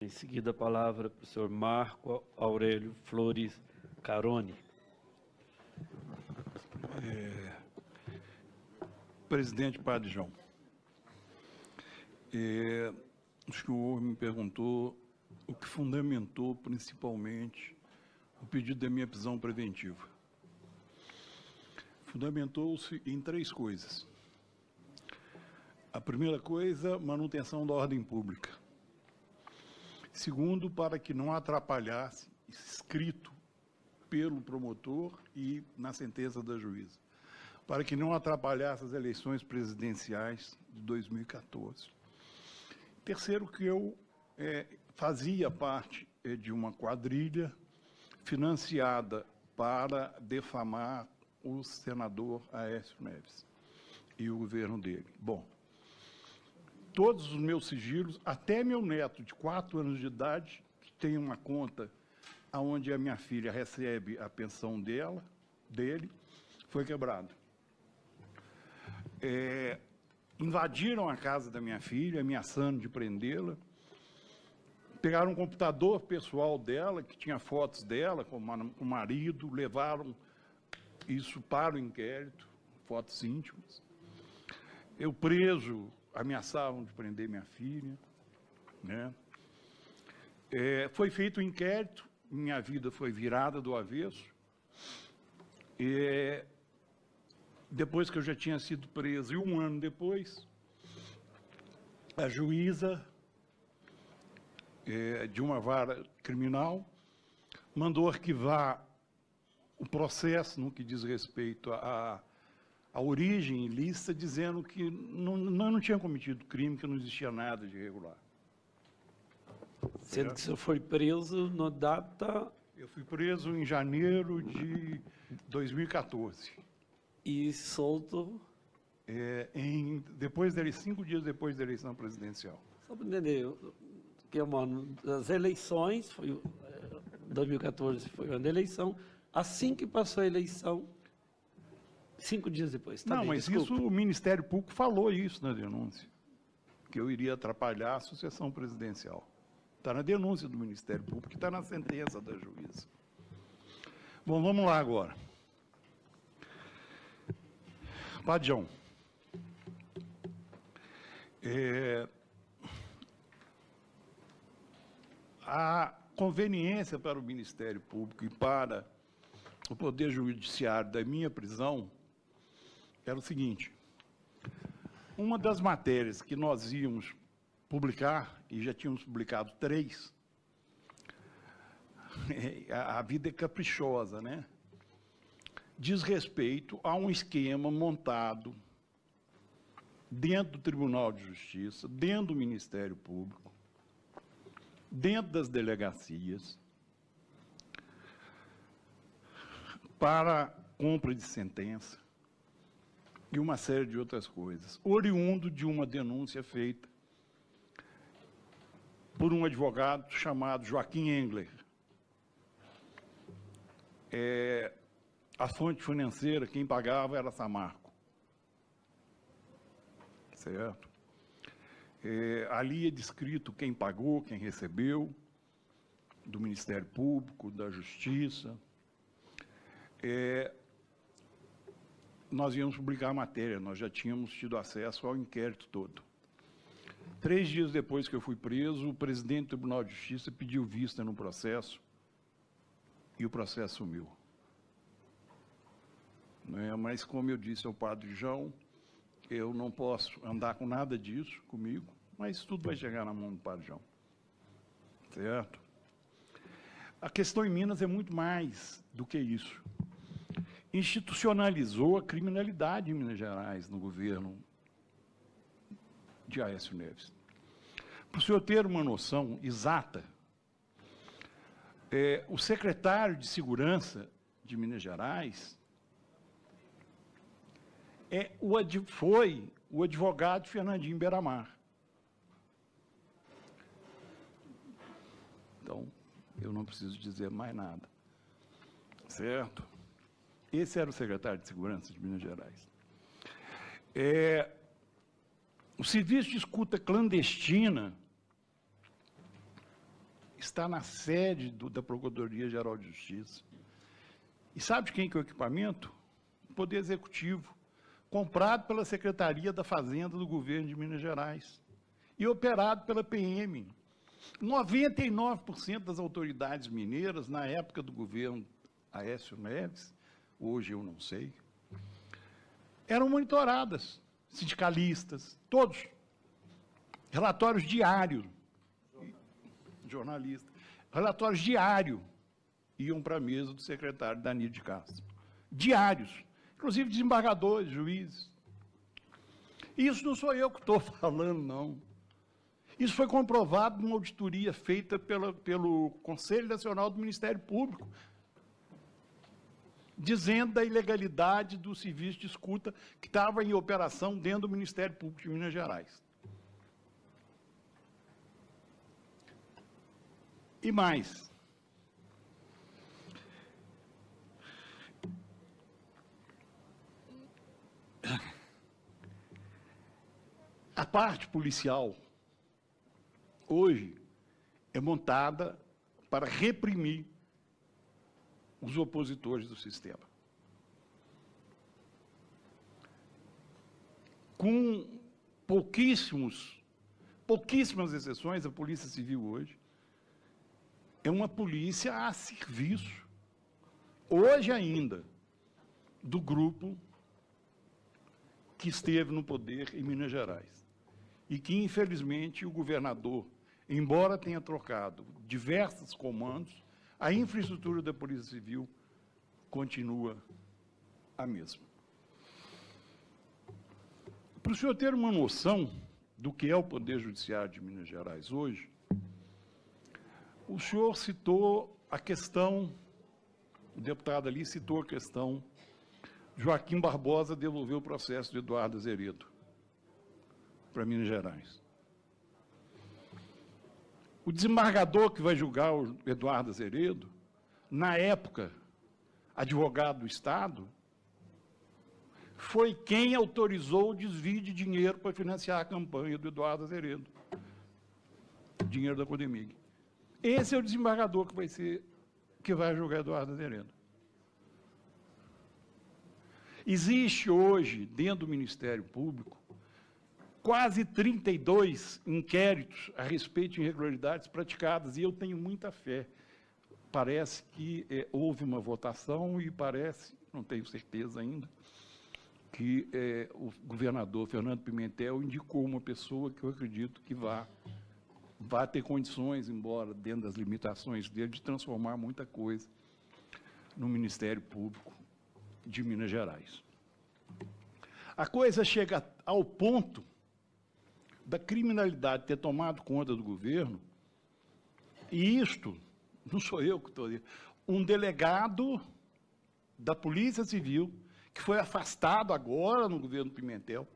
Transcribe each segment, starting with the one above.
Em seguida, a palavra para o senhor Marco Aurélio Flores Caroni. Presidente Padre João, o senhor me perguntou o que fundamentou principalmente o pedido da minha prisão preventiva. Fundamentou-se em 3 coisas. A primeira coisa, manutenção da ordem pública. Segundo, para que não atrapalhasse, escrito pelo promotor e na sentença da juíza, para que não atrapalhasse as eleições presidenciais de 2014. Terceiro, que eu fazia parte de uma quadrilha financiada para defamar o senador Aécio Neves e o governo dele. Bom, todos os meus sigilos, até meu neto de 4 anos de idade, que tem uma conta onde a minha filha recebe a pensão dele, foi quebrado. Invadiram a casa da minha filha, ameaçando de prendê-la, pegaram um computador pessoal dela, que tinha fotos dela com o marido, levaram isso para o inquérito, fotos íntimas. Eu preso, ameaçavam de prender minha filha, né? Foi feito o inquérito, minha vida foi virada do avesso. Depois que eu já tinha sido preso, e 1 ano depois, a juíza de uma vara criminal mandou arquivar o processo no que diz respeito à origem ilícita, dizendo que não tinha cometido crime, que não existia nada de irregular. Sendo que o senhor foi preso na data... Eu fui preso em janeiro de 2014. E solto... depois 5 dias depois da eleição presidencial. Só para entender, que as eleições, 2014 foi uma eleição, assim que passou a eleição, 5 dias depois. Tá não, bem, mas desculpa. isso, o Ministério Público falou isso na denúncia, que eu iria atrapalhar a sucessão presidencial. Está na denúncia do Ministério Público, está na sentença da juíza. Bom, vamos lá agora. Padre João, a conveniência para o Ministério Público e para o Poder Judiciário da minha prisão era o seguinte: uma das matérias que nós íamos publicar, e já tínhamos publicado 3, a vida é caprichosa, né? Diz respeito a um esquema montado dentro do Tribunal de Justiça, dentro do Ministério Público, dentro das delegacias, para compra de sentença e uma série de outras coisas, oriundo de uma denúncia feita por um advogado chamado Joaquim Engler. A fonte financeira, quem pagava era Samarco. Certo? Ali é descrito quem pagou, quem recebeu, do Ministério Público, da Justiça. Nós íamos publicar a matéria, nós já tínhamos tido acesso ao inquérito todo. 3 dias depois que eu fui preso, o presidente do Tribunal de Justiça pediu vista no processo e o processo sumiu. Mas, como eu disse ao Padre João, eu não posso andar com nada disso comigo, mas tudo vai chegar na mão do Padre João. Certo? A questão em Minas é muito mais do que isso. Institucionalizou a criminalidade em Minas Gerais, no governo de Aécio Neves. Para o senhor ter uma noção exata, o secretário de Segurança de Minas Gerais foi o advogado Fernandinho Beiramar. Então, eu não preciso dizer mais nada. Certo? Esse era o secretário de Segurança de Minas Gerais. O serviço de escuta clandestina está na sede da Procuradoria-Geral de Justiça. E sabe de quem que é o equipamento? O Poder Executivo, comprado pela Secretaria da Fazenda do Governo de Minas Gerais e operado pela PM. 99% das autoridades mineiras, na época do governo Aécio Neves, hoje eu não sei, eram monitoradas, sindicalistas, todos. Relatórios diários, jornalistas, relatórios diários iam para a mesa do secretário Danilo de Castro. Diários, inclusive desembargadores, juízes. Isso não sou eu que estou falando, não. Isso foi comprovado numa auditoria feita pelo Conselho Nacional do Ministério Público, dizendo da ilegalidade do serviço de escuta que estava em operação dentro do Ministério Público de Minas Gerais. E mais. A parte policial, hoje, é montada para reprimir os opositores do sistema. Com pouquíssimas exceções, a Polícia Civil hoje é uma polícia a serviço, hoje ainda, do grupo que esteve no poder em Minas Gerais. E que, infelizmente, o governador, embora tenha trocado diversos comandos, a infraestrutura da Polícia Civil continua a mesma. Para o senhor ter uma noção do que é o Poder Judiciário de Minas Gerais hoje, o senhor citou a questão, o deputado ali citou a questão, Joaquim Barbosa devolveu o processo de Eduardo Azeredo para Minas Gerais. O desembargador que vai julgar o Eduardo Azeredo, na época, advogado do Estado, foi quem autorizou o desvio de dinheiro para financiar a campanha do Eduardo Azeredo. Dinheiro da Codemig. Esse é o desembargador que vai julgar Eduardo Azeredo. Existe hoje, dentro do Ministério Público, quase 32 inquéritos a respeito de irregularidades praticadas, e eu tenho muita fé. Parece que houve uma votação e parece, não tenho certeza ainda, que o governador Fernando Pimentel indicou uma pessoa que eu acredito que vai ter condições, embora dentro das limitações dele, de transformar muita coisa no Ministério Público de Minas Gerais. A coisa chega ao ponto da criminalidade ter tomado conta do governo, e isto, não sou eu que estou dizendo, um delegado da Polícia Civil, que foi afastado agora no governo Pimentel,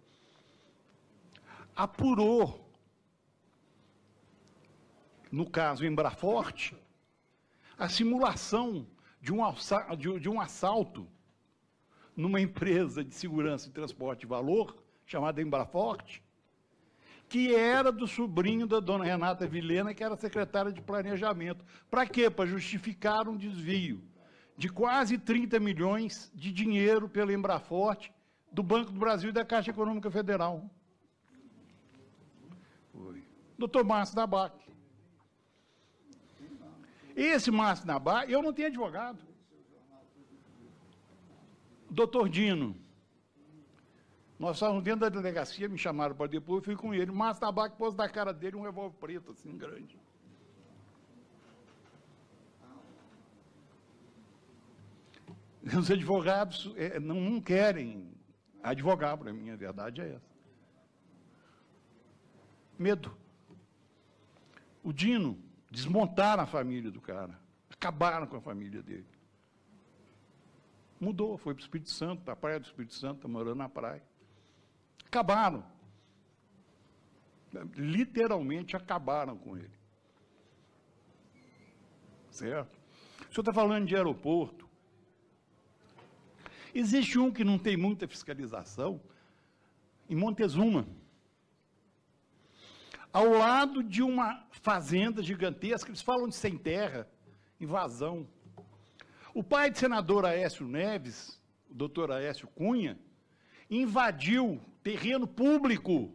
apurou, no caso Embraforte, a simulação de um assalto numa empresa de segurança e transporte de valor, chamada Embraforte, que era do sobrinho da dona Renata Vilhena, que era secretária de Planejamento. Para quê? Para justificar um desvio de quase 30 milhões de dinheiro pela Embraforte, do Banco do Brasil e da Caixa Econômica Federal. Doutor Márcio Nabac. Esse Márcio Nabac, eu não tenho advogado. Doutor Dino, nós estávamos dentro da delegacia, me chamaram para depois, eu fui com ele. O Márcio Nabac pôs na cara dele um revólver preto, assim, grande. Os advogados não querem advogar para mim, a verdade é essa. Medo. O Dino, desmontaram a família do cara, acabaram com a família dele. Mudou, foi para o Espírito Santo, para a praia do Espírito Santo, está morando na praia. Acabaram. Literalmente acabaram com ele. Certo? O senhor está falando de aeroporto. Existe um que não tem muita fiscalização, em Montezuma. ao lado de uma fazenda gigantesca, eles falam de sem terra, invasão. O pai do senador Aécio Neves, o doutor Aécio Cunha, invadiu terreno público,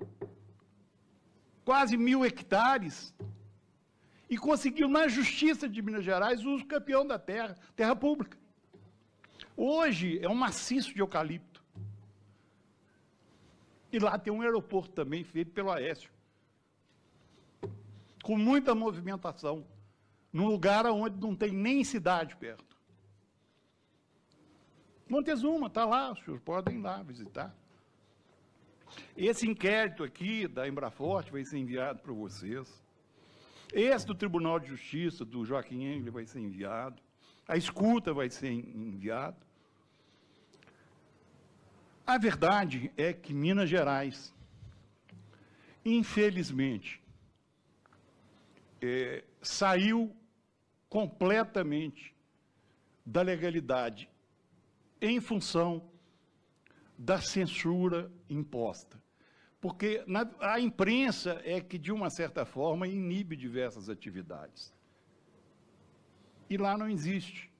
quase 1.000 hectares, e conseguiu, na Justiça de Minas Gerais, o uso campeão da terra, terra pública. Hoje é um maciço de eucalipto. E lá tem um aeroporto também, feito pelo Aécio, com muita movimentação, num lugar onde não tem nem cidade perto. Montezuma, está lá, os senhores podem ir lá visitar. Esse inquérito aqui da Embraforte vai ser enviado para vocês. Esse do Tribunal de Justiça, do Joaquim Engler, vai ser enviado. A escuta vai ser enviada. A verdade é que Minas Gerais, infelizmente, saiu completamente da legalidade em função da censura imposta. Porque a imprensa é que, de uma certa forma, inibe diversas atividades. E lá não existe.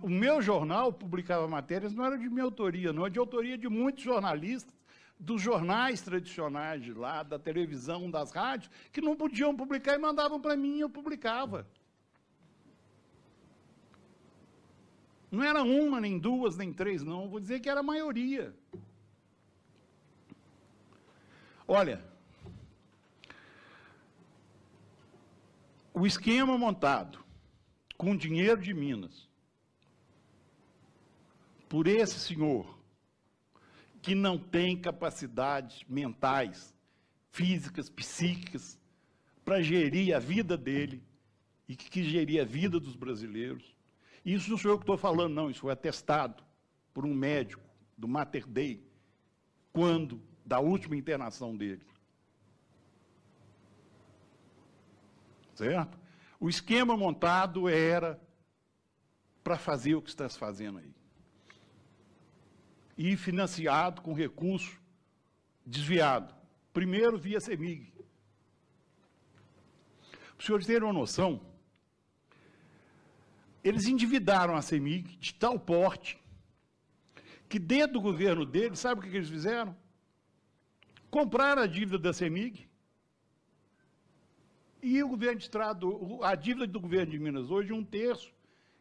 O meu jornal publicava matérias, não era de minha autoria, não, é de autoria de muitos jornalistas, dos jornais tradicionais de lá, da televisão, das rádios, que não podiam publicar e mandavam para mim e eu publicava. Não era uma, nem duas, nem três, não. Vou dizer que era a maioria. Olha, o esquema montado com dinheiro de Minas por esse senhor que não tem capacidades mentais, físicas, psíquicas, para gerir a vida dele e que quis gerir a vida dos brasileiros. Isso não sou eu que estou falando, não, isso foi atestado por um médico do Mater Dei, quando, da última internação dele. Certo? O esquema montado era para fazer o que está se fazendo aí. E financiado com recurso desviado. Primeiro via CEMIG. Para os senhores terem uma noção, eles endividaram a CEMIG de tal porte que dentro do governo deles, sabe o que eles fizeram? Compraram a dívida da CEMIG e o governo de Estado, a dívida do governo de Minas hoje, 1/3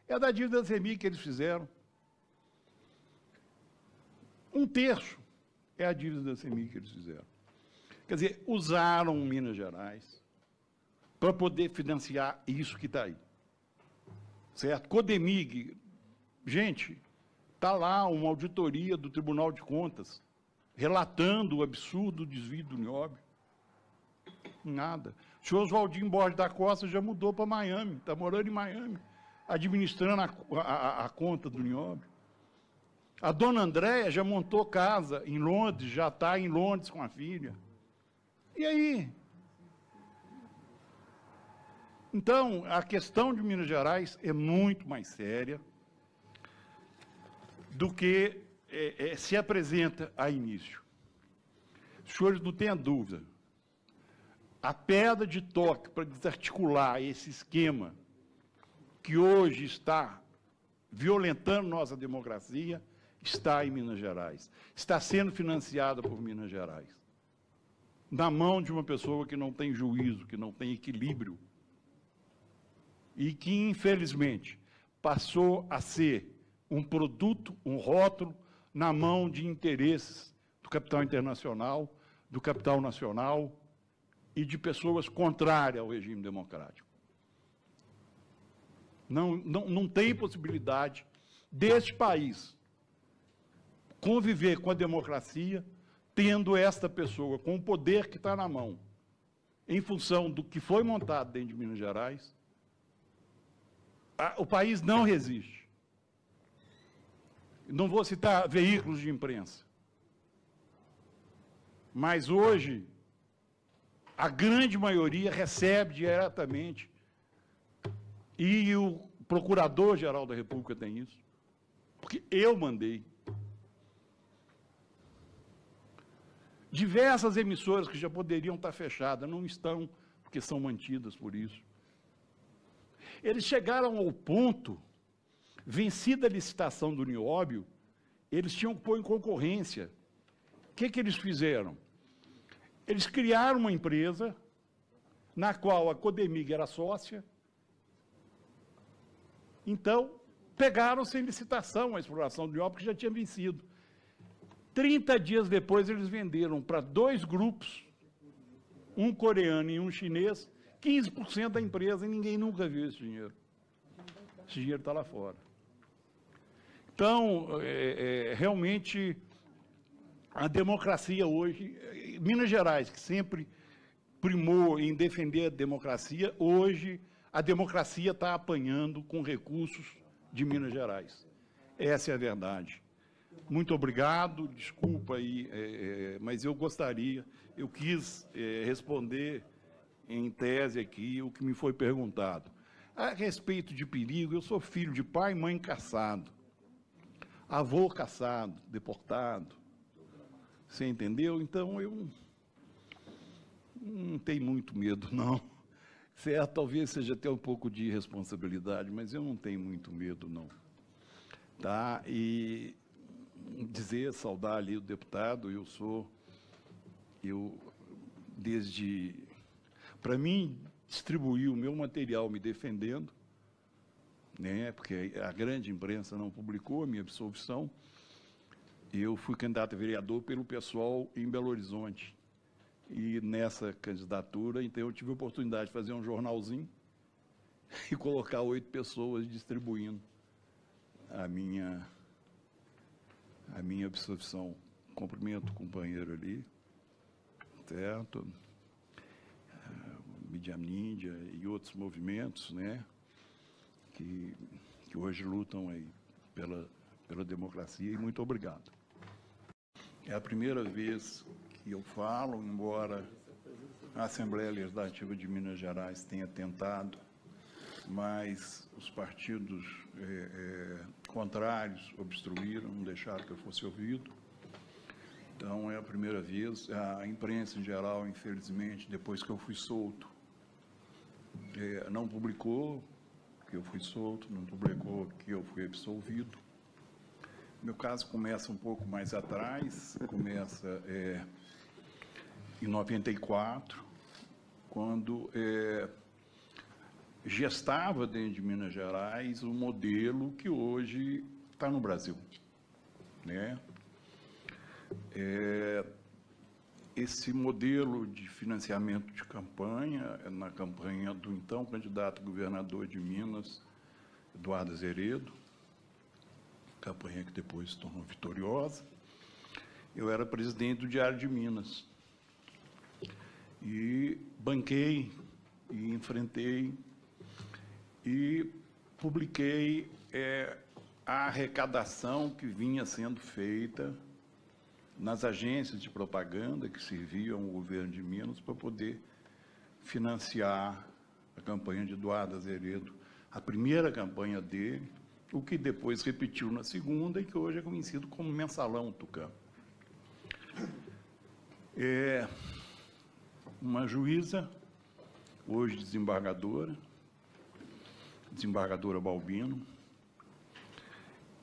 é da dívida da CEMIG que eles fizeram. 1/3 é a dívida da CEMIG que eles fizeram. Quer dizer, usaram Minas Gerais para poder financiar isso que está aí. Certo? Codemig, gente, está lá uma auditoria do Tribunal de Contas relatando o absurdo desvio do nióbio. Nada. O senhor Oswaldinho Borges da Costa já mudou para Miami, está morando em Miami, administrando a conta do nióbio. A dona Andréia já montou casa em Londres, já está em Londres com a filha. E aí? Então, a questão de Minas Gerais é muito mais séria do que se apresenta a início. Os senhores não tenham dúvida. A pedra de toque para desarticular esse esquema que hoje está violentando nossa democracia está em Minas Gerais. Está sendo financiada por Minas Gerais. Na mão de uma pessoa que não tem juízo, que não tem equilíbrio, e que, infelizmente, passou a ser um produto, um rótulo, na mão de interesses do capital internacional, do capital nacional e de pessoas contrárias ao regime democrático. Não tem possibilidade deste país conviver com a democracia tendo esta pessoa com o poder que está na mão, em função do que foi montado dentro de Minas Gerais. O país não resiste. Não vou citar veículos de imprensa, mas hoje a grande maioria recebe diretamente, e o Procurador-Geral da República tem isso, porque eu mandei. Diversas emissoras que já poderiam estar fechadas, não estão, porque são mantidas por isso. Eles chegaram ao ponto, vencida a licitação do Nióbio, eles tinham que pôr em concorrência. O que eles fizeram? Eles criaram uma empresa, na qual a Codemig era sócia. Então, pegaram sem licitação a exploração do Nióbio, que já tinha vencido. 30 dias depois, eles venderam para 2 grupos, um coreano e um chinês, 15% da empresa, e ninguém nunca viu esse dinheiro. Esse dinheiro está lá fora. Então, realmente, a democracia hoje, Minas Gerais, que sempre primou em defender a democracia, hoje a democracia está apanhando com recursos de Minas Gerais. Essa é a verdade. Muito obrigado, desculpa aí, mas eu quis responder em tese aqui o que me foi perguntado. A respeito de perigo, eu sou filho de pai e mãe caçado, avô caçado, deportado, você entendeu? Então, eu não tenho muito medo, não. Certo, talvez seja até um pouco de irresponsabilidade, mas eu não tenho muito medo, não. Tá? E saudar ali o deputado, para mim, distribuir o meu material me defendendo, né, porque a grande imprensa não publicou a minha absolvição. Eu fui candidato a vereador pelo PSOL em Belo Horizonte. E nessa candidatura, então, eu tive a oportunidade de fazer um jornalzinho e colocar 8 pessoas distribuindo a minha absolvição. Cumprimento o companheiro ali, certo? Mídia Ninja e outros movimentos, né, que hoje lutam aí pela democracia, e muito obrigado. É a primeira vez que eu falo, embora a Assembleia Legislativa de Minas Gerais tenha tentado, mas os partidos contrários obstruíram, não deixaram que eu fosse ouvido. Então, é a primeira vez. A imprensa, em geral, infelizmente, depois que eu fui solto, não publicou que eu fui solto, não publicou que eu fui absolvido. Meu caso começa um pouco mais atrás, começa em 94, quando gestava dentro de Minas Gerais o modelo que hoje está no Brasil, né? Esse modelo de financiamento de campanha, na campanha do então candidato a governador de Minas, Eduardo Azeredo, campanha que depois se tornou vitoriosa. Eu era presidente do Diário de Minas e banquei e enfrentei e publiquei a arrecadação que vinha sendo feita nas agências de propaganda que serviam ao governo de Minas para poder financiar a campanha de Eduardo Azeredo, a primeira campanha dele, o que depois repetiu na segunda e que hoje é conhecido como Mensalão Tucano. Uma juíza, hoje desembargadora Balbino,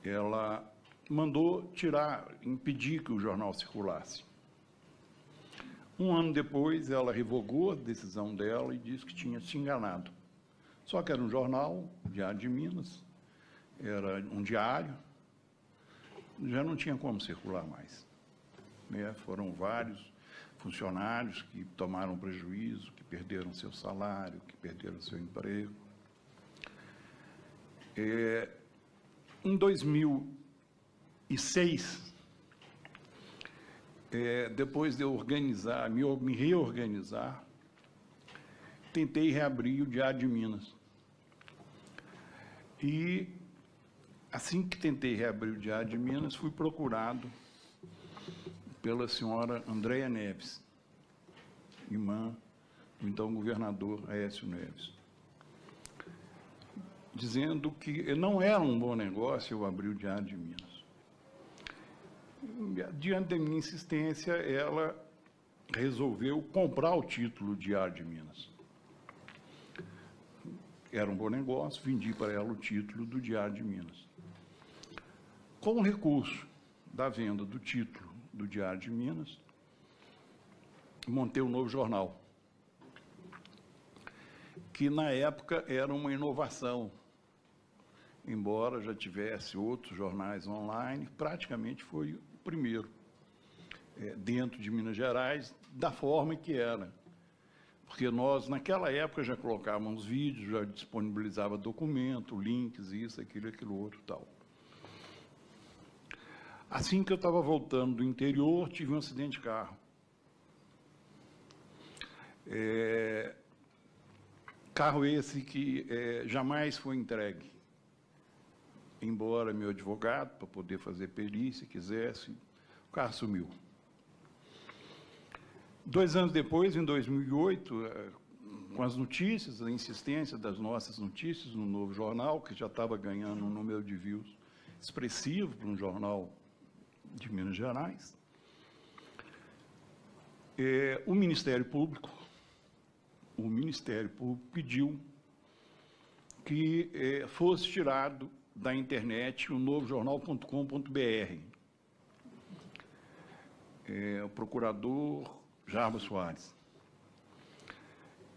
ela mandou impedir que o jornal circulasse. Um ano depois, ela revogou a decisão dela e disse que tinha se enganado. Só que era um jornal, Diário de Minas, era um diário, já não tinha como circular mais, né? Foram vários funcionários que tomaram prejuízo, que perderam seu salário, que perderam seu emprego. Em 2006, depois de eu me reorganizar, tentei reabrir o Diário de Minas. E, assim que tentei reabrir o Diário de Minas, fui procurado pela senhora Andréia Neves, irmã do então governador Aécio Neves, dizendo que não era um bom negócio eu abrir o Diário de Minas. Diante da minha insistência, ela resolveu comprar o título Diário de Minas. Era um bom negócio, vendi para ela o título do Diário de Minas. Com o recurso da venda do título do Diário de Minas, montei um novo jornal, que na época era uma inovação. Embora já tivesse outros jornais online, praticamente foi o primeiro, dentro de Minas Gerais, da forma que era. Porque nós, naquela época, já colocávamos vídeos, já disponibilizava documento, links, isso, aquilo outro, tal. Assim que eu estava voltando do interior, tive um acidente de carro. Carro esse que jamais foi entregue. Embora meu advogado, para poder fazer perícia, quisesse, o carro sumiu. 2 anos depois, em 2008, com as notícias, a insistência das nossas notícias no Novo Jornal, que já estava ganhando um número de views expressivo para um jornal de Minas Gerais, o Ministério Público pediu que fosse tirado da internet o novojornal.com.br. O procurador Jarbas Soares.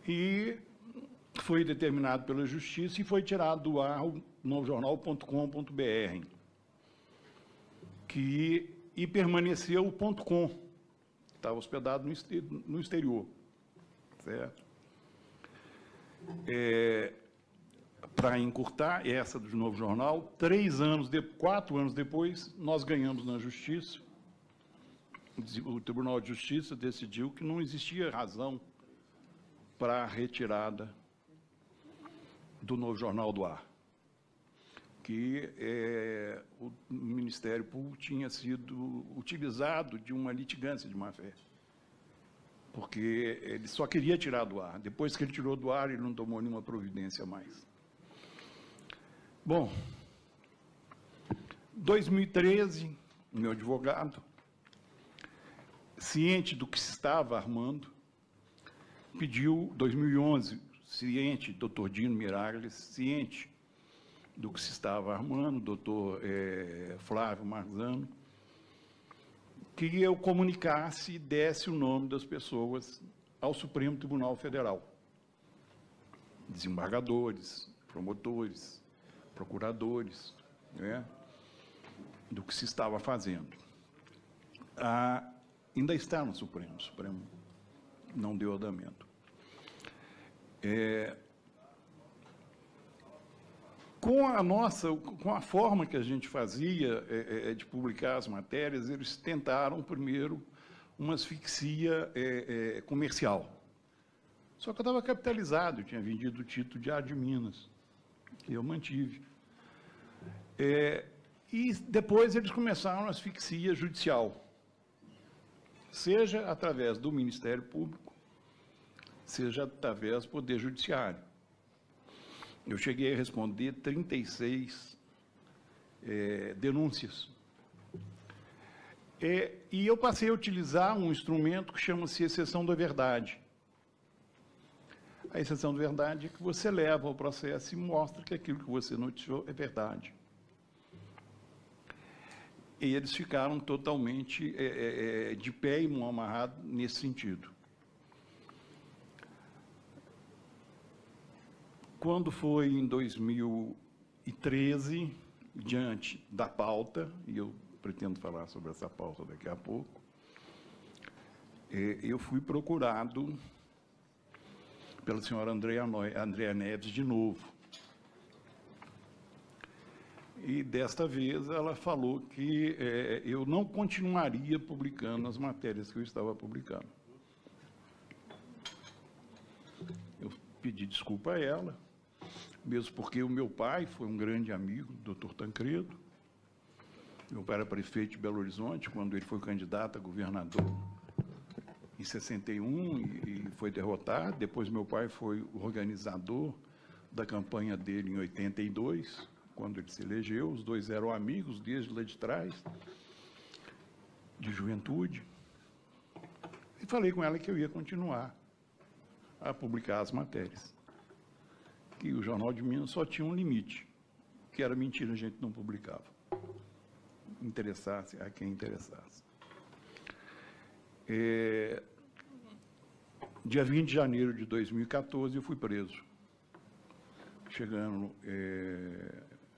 E foi determinado pela Justiça e foi tirado do ar o novojornal.com.br, e permaneceu o .com, estava hospedado no exterior, certo? Para encurtar essa do Novo Jornal, 4 anos depois, nós ganhamos na Justiça. O Tribunal de Justiça decidiu que não existia razão para a retirada do Novo Jornal do ar, que o Ministério Público tinha sido utilizado de uma litigância de má-fé, porque ele só queria tirar do ar. Depois que ele tirou do ar, ele não tomou nenhuma providência mais. Bom, 2013, meu advogado, ciente do que se estava armando, pediu, 2011, ciente, doutor Dino Miragles, ciente do que se estava armando, doutor Flávio Marzano, que eu comunicasse e desse o nome das pessoas ao Supremo Tribunal Federal, desembargadores, promotores, procuradores, né, do que se estava fazendo. Ainda está no Supremo, o Supremo não deu andamento. Com a forma que a gente fazia de publicar as matérias, eles tentaram primeiro uma asfixia comercial. Só que eu estava capitalizado, eu tinha vendido o título Diário de Minas, que eu mantive. E depois eles começaram a asfixia judicial, seja através do Ministério Público, seja através do Poder Judiciário. Eu cheguei a responder 36 denúncias. E eu passei a utilizar um instrumento que chama-se exceção da verdade. A exceção da verdade é que você leva ao processo e mostra que aquilo que você noticiou é verdade. E eles ficaram totalmente de pé e mão amarrado nesse sentido. Quando foi em 2013, diante da pauta, e eu pretendo falar sobre essa pauta daqui a pouco, eu fui procurado pela senhora Andréa Neves de novo. E, desta vez, ela falou que eu não continuaria publicando as matérias que eu estava publicando. Eu pedi desculpa a ela, mesmo porque o meu pai foi um grande amigo, doutor Tancredo. Meu pai era prefeito de Belo Horizonte, quando ele foi candidato a governador em 61 e foi derrotado. Depois, meu pai foi o organizador da campanha dele em 82, quando ele se elegeu. Os dois eram amigos desde lá de trás, de juventude. E falei com ela que eu ia continuar a publicar as matérias. Que o Jornal de Minas só tinha um limite, que era mentira, a gente não publicava. Interessasse a quem interessasse. Dia 20 de janeiro de 2014, eu fui preso. Chegando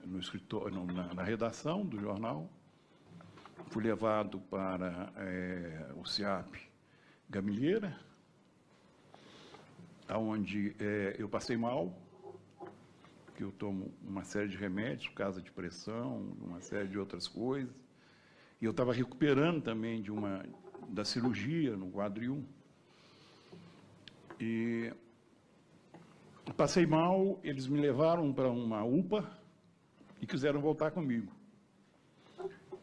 no escritório, na redação do jornal, fui levado para o CIAP Gamilheira, onde eu passei mal, que eu tomo uma série de remédios, por causa de pressão, uma série de outras coisas. E eu estava recuperando também da cirurgia no quadril. E passei mal, eles me levaram para uma UPA e quiseram voltar comigo.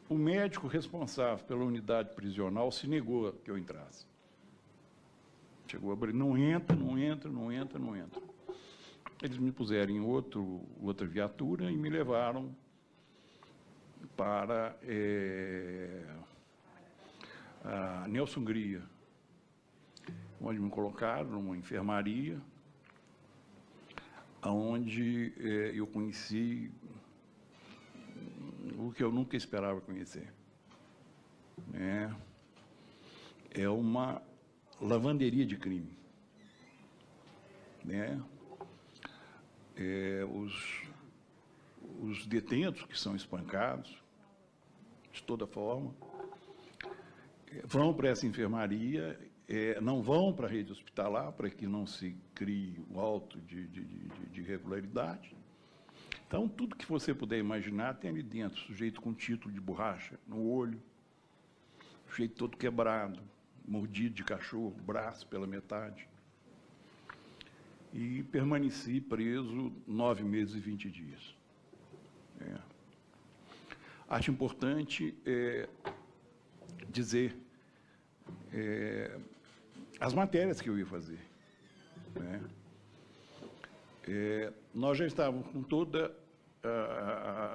O médico responsável pela unidade prisional se negou que eu entrasse. Chegou a abrir, não entra, não entra, não entra, não entra. Eles me puseram em outra viatura e me levaram para a Nelson Hungria, onde me colocaram numa enfermaria, onde eu conheci o que eu nunca esperava conhecer. É uma lavanderia de crime. Os detentos que são espancados, de toda forma, vão para essa enfermaria, não vão para a rede hospitalar, para que não se crie um auto de irregularidade. Então, tudo que você puder imaginar tem ali dentro, sujeito com título de borracha no olho, sujeito todo quebrado, mordido de cachorro, braço pela metade. E permaneci preso 9 meses e 20 dias. Acho importante dizer as matérias que eu ia fazer. Nós já estávamos com toda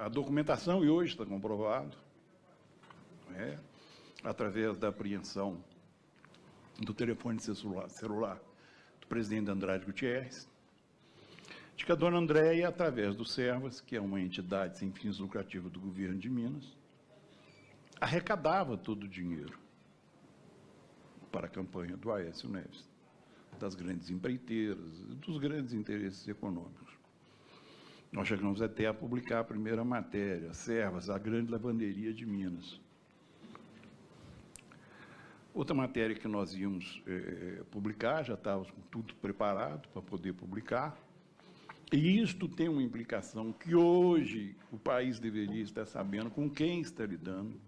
a documentação, e hoje está comprovado, através da apreensão do telefone celular do presidente Andrade Gutierrez, de que a dona Andréia, através do Servas, que é uma entidade sem fins lucrativos do governo de Minas, arrecadava todo o dinheiro para a campanha do Aécio Neves, das grandes empreiteiras, dos grandes interesses econômicos. Nós chegamos até a publicar a primeira matéria, Servas, a grande lavanderia de Minas. Outra matéria que nós íamos publicar, já estávamos com tudo preparado para poder publicar, e isto tem uma implicação que hoje o país deveria estar sabendo com quem está lidando,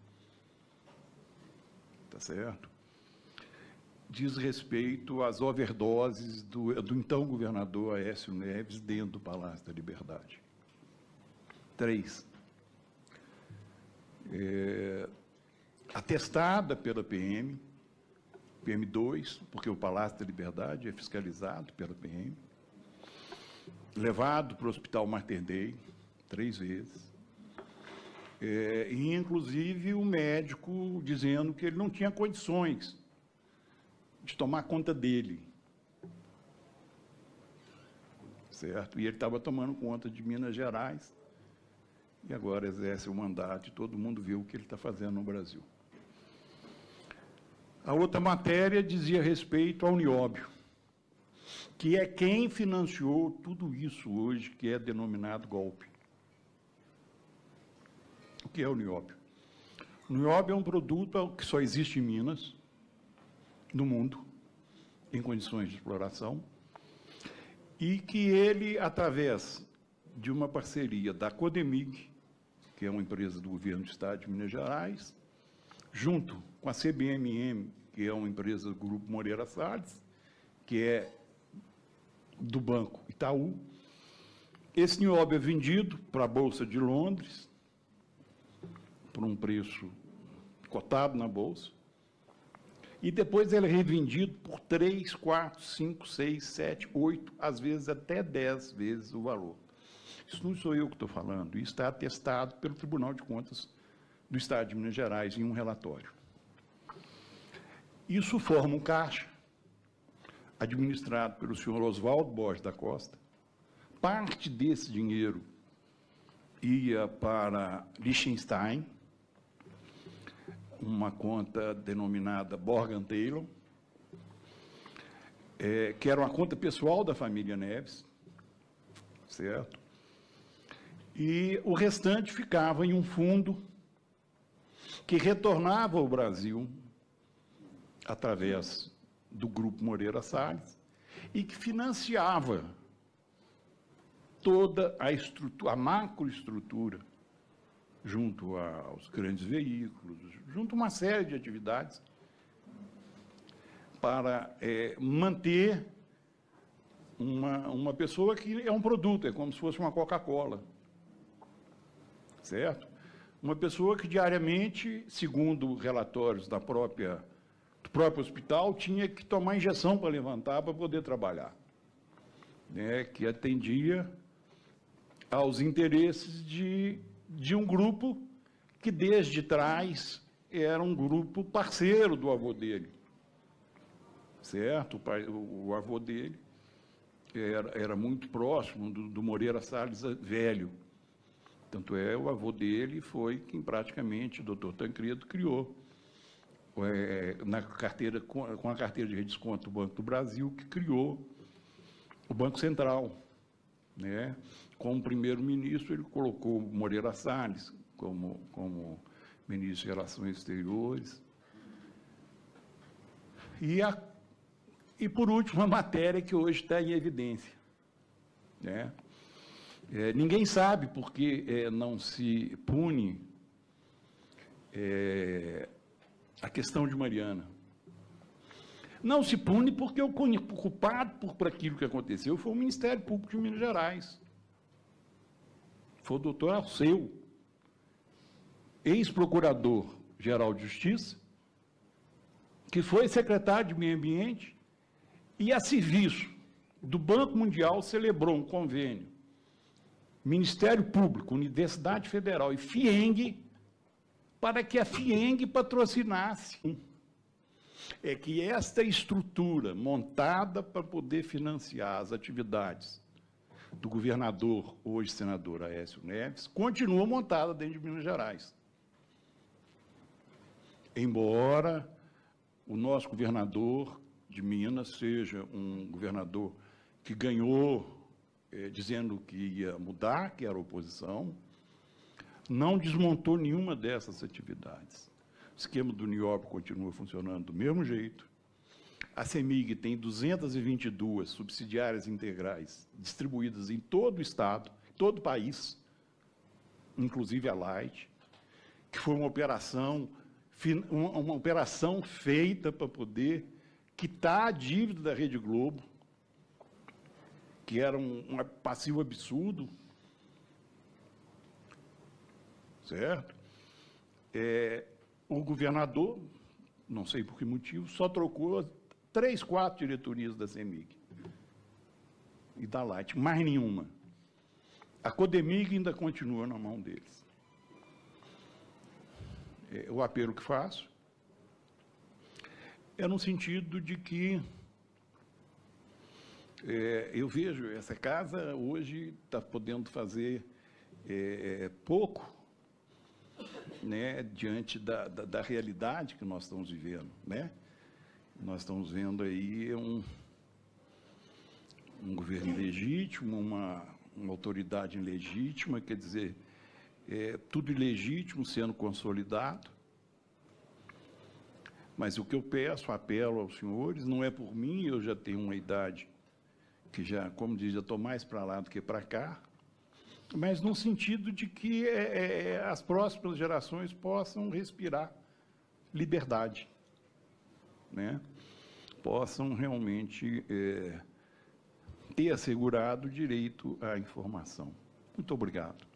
tá certo? Diz respeito às overdoses do então governador Aécio Neves dentro do Palácio da Liberdade. 3. Atestada pela PM2, porque o Palácio da Liberdade é fiscalizado pela PM, levado para o Hospital Mater Dei 3 vezes, e inclusive o médico dizendo que ele não tinha condições de tomar conta dele, certo? E ele estava tomando conta de Minas Gerais e agora exerce o mandato e todo mundo vê o que ele está fazendo no Brasil. A outra matéria dizia respeito ao Nióbio, que é quem financiou tudo isso hoje, que é denominado golpe. O que é o Nióbio? O Nióbio é um produto que só existe em Minas, no mundo, em condições de exploração, e que ele, através de uma parceria da Codemig, que é uma empresa do governo do Estado de Minas Gerais, junto com a CBMM, que é uma empresa do Grupo Moreira Salles, que é do Banco Itaú. Esse nióbio é vendido para a Bolsa de Londres, por um preço cotado na Bolsa, e depois ele é revendido por 3, 4, 5, 6, 7, 8, às vezes até 10 vezes o valor. Isso não sou eu que estou falando, isso está atestado pelo Tribunal de Contas do Estado de Minas Gerais em um relatório. Isso forma um caixa, administrado pelo senhor Oswaldo Borges da Costa. Parte desse dinheiro ia para Liechtenstein, uma conta denominada Morgan Taylor, que era uma conta pessoal da família Neves, certo? E o restante ficava em um fundo que retornava ao Brasil através do Grupo Moreira Salles e que financiava toda a macroestrutura junto aos grandes veículos, junto a uma série de atividades para manter uma pessoa que é um produto, é como se fosse uma Coca-Cola, certo? Uma pessoa que diariamente, segundo relatórios do próprio hospital, tinha que tomar injeção para levantar, para poder trabalhar, né? Que atendia aos interesses de um grupo que, desde trás, era um grupo parceiro do avô dele, certo? O avô dele era muito próximo do Moreira Salles velho. Tanto é, o avô dele foi quem praticamente, o doutor Tancredo, criou com a carteira de redesconto do Banco do Brasil, que criou o Banco Central, né? Como primeiro-ministro, ele colocou Moreira Salles como ministro de Relações Exteriores. E, por último, a matéria que hoje está em evidência, né? Ninguém sabe por que não se pune a questão de Mariana. Não se pune porque o culpado por aquilo que aconteceu foi o Ministério Público de Minas Gerais. Foi o doutor Alceu, ex-procurador-geral de Justiça, que foi secretário de Meio Ambiente e, a serviço do Banco Mundial, celebrou um convênio Ministério Público, Universidade Federal e FIENG, para que a FIENG patrocinasse. É que esta estrutura montada para poder financiar as atividades do governador, hoje senador Aécio Neves, continua montada dentro de Minas Gerais. Embora o nosso governador de Minas seja um governador que ganhou dizendo que ia mudar, que era oposição, não desmontou nenhuma dessas atividades. O esquema do NIOB continua funcionando do mesmo jeito. A CEMIG tem 222 subsidiárias integrais distribuídas em todo o Estado, todo o país, inclusive a Light, que foi uma operação feita para poder quitar a dívida da Rede Globo, que era um passivo absurdo, certo? O governador, não sei por que motivo, só trocou 3, 4 diretorias da CEMIG e da Light, mais nenhuma. A Codemig ainda continua na mão deles. O apelo que faço é no sentido de que eu vejo essa casa hoje está podendo fazer pouco, né, diante da realidade que nós estamos vivendo, né? Nós estamos vendo aí um governo ilegítimo, uma autoridade ilegítima, quer dizer, tudo ilegítimo sendo consolidado. Mas o que eu peço, apelo aos senhores, não é por mim, eu já tenho uma idade que já, como diz, já estou mais para lá do que para cá, mas no sentido de que as próximas gerações possam respirar liberdade, né? Possam realmente ter assegurado o direito à informação. Muito obrigado.